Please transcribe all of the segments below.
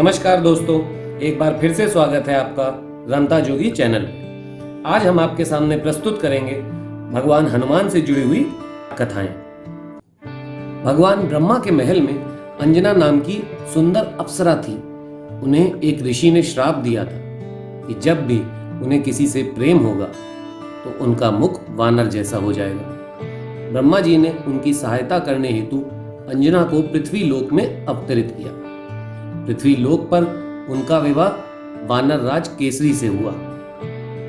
नमस्कार दोस्तों, एक बार फिर से स्वागत है आपका रंता जोगी चैनल पे। आज हम आपके सामने प्रस्तुत करेंगे भगवान हनुमान से जुड़ी हुई कथाएं। भगवान ब्रह्मा के महल में अंजना नाम की सुंदर अप्सरा थी। उन्हें एक ऋषि ने श्राप दिया था कि जब भी उन्हें किसी से प्रेम होगा तो उनका मुख वानर जैसा हो जाएगा। ब्रह्मा जी ने उनकी सहायता करने हेतु अंजना को पृथ्वी लोक में अवतरित किया। पृथ्वी लोक पर उनका विवाह वानर राज केसरी से हुआ।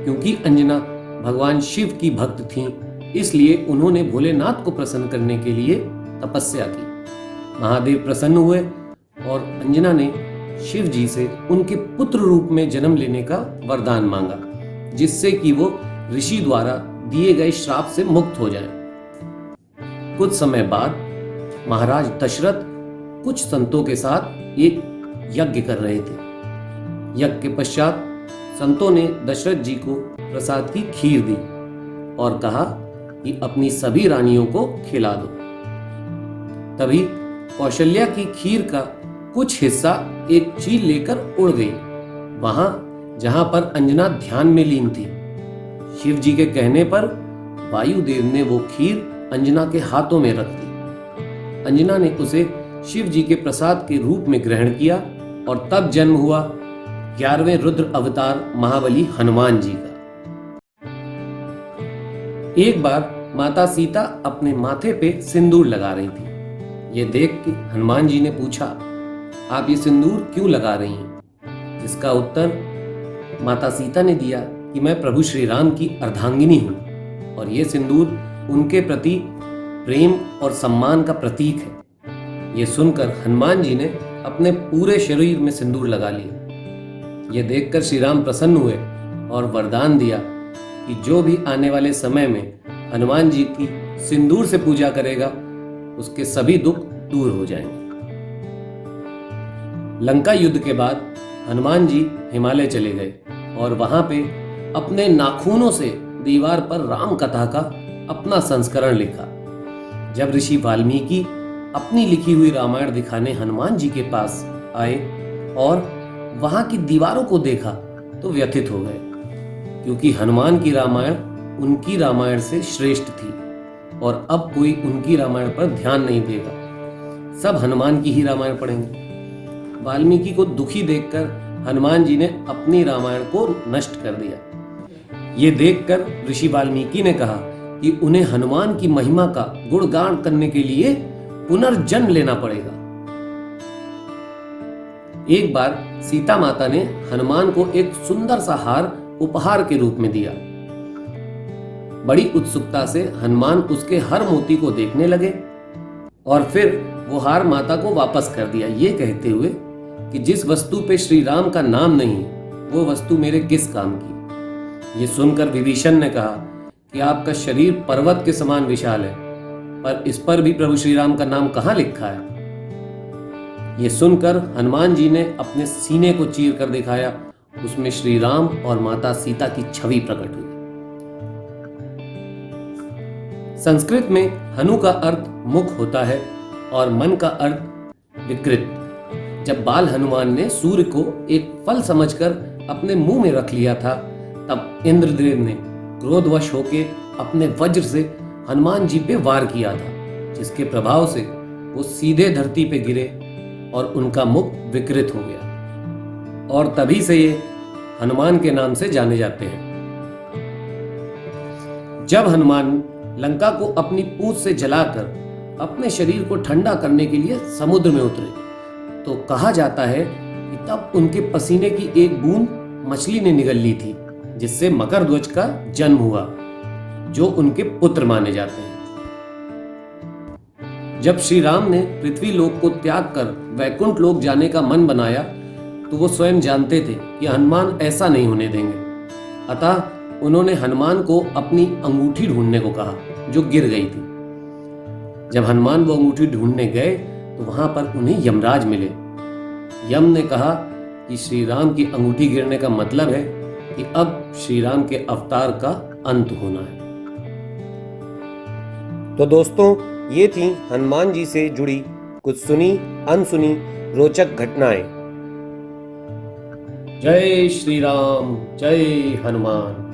क्योंकि अंजना भगवान शिव की भक्त थीं, इसलिए उन्होंने भोलेनाथ को प्रसन्न करने के लिए तपस्या की। महादेव प्रसन्न हुए और अंजना ने शिव जी से उनके पुत्र रूप में जन्म लेने का वरदान मांगा, जिससे कि वो ऋषि द्वारा दिए गए श्राप से मुक्त हो जाएं। कुछ समय बाद महाराज दशरथ कुछ संतों के साथ एक यज्ञ कर रहे थे। यज्ञ के पश्चात संतों ने दशरथ जी को प्रसाद की खीर दी और कहा कि अपनी सभी रानियों को खिला दो। तभी कौशल्या की खीर का कुछ हिस्सा एक चील लेकर उड़ गई, वहां जहां पर अंजना ध्यान में लीन थी। शिव जी के कहने पर वायुदेव ने वो खीर अंजना के हाथों में रख दी। अंजना ने उसे शिव जी के प्रसाद के रूप में ग्रहण किया और तब जन्म हुआ 11वें रुद्र अवतार महाबली हनुमान जी का। एक बार माता सीता अपने माथे पे सिंदूर लगा रही थी। ये देख के हनुमान जी ने पूछा, आप ये सिंदूर क्यों लगा रही हैं? जिसका उत्तर माता सीता ने दिया कि मैं प्रभु श्री राम की अर्धांगिनी हूं और ये सिंदूर उनके प्रति प्रेम और सम्मान का प्रतीक है। ये सुनकर हनुमान जी ने अपने पूरे शरीर में सिंदूर लगा लिया। ये देखकर श्री राम प्रसन्न हुए और वरदान दिया कि जो भी आने वाले समय में हनुमान जी की सिंदूर से पूजा करेगा उसके सभी दुख दूर हो जाएंगे। लंका युद्ध के बाद हनुमान जी हिमालय चले गए और वहां पे अपने नाखूनों से दीवार पर राम कथा का अपना संस्करण लिखा। जब ऋषि वाल्मीकि अपनी लिखी हुई रामायण दिखाने हनुमान जी के पास आए और वहां की दीवारों को देखा तो व्यथित हो गए, क्योंकि हनुमान की रामायण उनकी रामायण से श्रेष्ठ थी और अब कोई उनकी रामायण पर ध्यान नहीं देगा, सब हनुमान की ही रामायण पढ़ेंगे। वाल्मीकि को दुखी देखकर हनुमान जी ने अपनी रामायण को नष्ट कर दिया। ये देखकर ऋषि वाल्मीकि ने कहा कि उन्हें हनुमान की महिमा का गुणगान करने के लिए पुनर्जन्म लेना पड़ेगा। एक बार सीता माता ने हनुमान को एक सुंदर सा हार उपहार के रूप में दिया। बड़ी उत्सुकता से हनुमान उसके हर मोती को देखने लगे और फिर वो हार माता को वापस कर दिया, ये कहते हुए कि जिस वस्तु पे श्री राम का नाम नहीं वो वस्तु मेरे किस काम की। ये सुनकर विभीषण ने कहा कि आपका शरीर पर्वत के समान विशाल है, पर इस पर भी प्रभु श्री राम का नाम कहां लिखा है? ये सुनकर हनुमान जी ने अपने सीने को चीर कर दिखाया, उसमें श्री राम और माता सीता की छवि प्रकट हुई। संस्कृत में हनु का अर्थ मुख होता है और मन का अर्थ विकृत। जब बाल हनुमान ने सूर्य को एक फल समझकर अपने मुंह में रख लिया था, तब इंद्रदेव ने क्रोधवश होकर अपने वज्र से हनुमान जी पे वार किया था, जिसके प्रभाव से वो सीधे धरती पे गिरे और उनका मुख विकृत हो गया और तभी से ये हनुमान के नाम से जाने जाते हैं। जब हनुमान लंका को अपनी पूंछ से जलाकर अपने शरीर को ठंडा करने के लिए समुद्र में उतरे, तो कहा जाता है कि तब उनके पसीने की एक बूंद मछली ने निगल ली थी, जिससे मकरध्वज का जन्म हुआ, जो उनके पुत्र माने जाते हैं। जब श्री राम ने पृथ्वी लोक को त्याग कर वैकुंठ लोक जाने का मन बनाया, तो वो स्वयं जानते थे कि हनुमान ऐसा नहीं होने देंगे। अतः उन्होंने हनुमान को अपनी अंगूठी ढूंढने को कहा, जो गिर गई थी। जब हनुमान वो अंगूठी ढूंढने गए तो वहां पर उन्हें यमराज मिले। यम ने कहा कि श्री राम की अंगूठी गिरने का मतलब है कि अब श्री राम के अवतार का अंत होना है। तो दोस्तों, ये थी हनुमान जी से जुड़ी कुछ सुनी अनसुनी रोचक घटनाएं। जय श्री राम, जय हनुमान।